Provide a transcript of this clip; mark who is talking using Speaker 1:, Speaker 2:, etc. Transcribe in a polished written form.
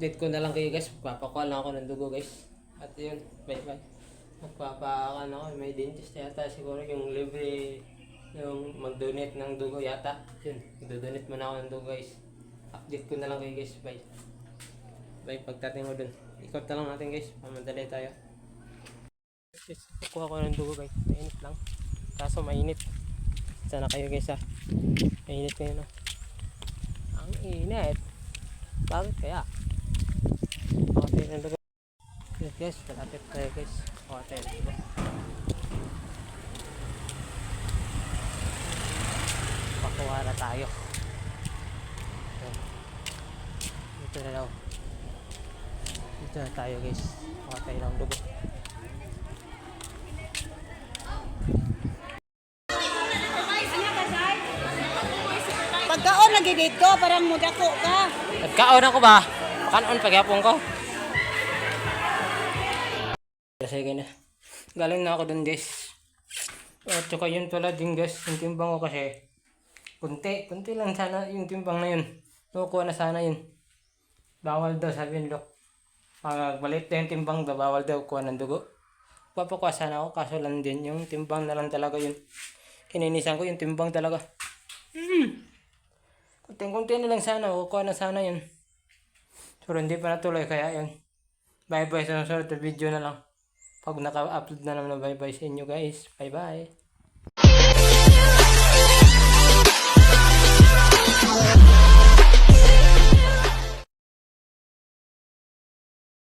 Speaker 1: update ko na lang kayo guys. Magpapakuha lang ako ng dugo guys. At yun, bye bye. Magpapakan ako, may dentist yata siguro yung libre, yung mag-donate ng dugo yata. Yun, mag-donate muna ako ng dugo guys. Update ko na lang kayo guys, bye. Bye, pagdating ko dun. Ikot na lang natin guys, pamadali tayo. Guys, kukuha ko ng dugo guys, mainit lang. Kaso mainit. Sana kayo guys ha. Mainit kayo no. Ang init. Bakit kaya? Okay ng dugo. Yes guys, malapit tayo guys. Hotel. Pakuha na tayo. Dito na daw. Dito na tayo guys. Hotel ng dugo.
Speaker 2: Pagkaon lagi dito, parang mudako ka.
Speaker 1: Nagkaon ako ba? Kanon pagyapon ko. Kasi na. Galing na ako dun guys. At saka yun pala din guys, yung timbang ko kasi kunti lang sana yung timbang na yun. Nakukuha na sana yun. Bawal daw sabi nila. Pag malit na yung timbang daw, bawal daw kuha ng dugo. Papakuha sana ako, kaso lang din yung timbang na lang talaga yun. Kininisan ko yung timbang talaga. Kunti na lang sana, kukuha na sana yun. Pero hindi pa natuloy kaya yun. Bye bye sa susunod na video na lang. Pag naka-upload na naman na bye bye sa inyo guys. Bye bye.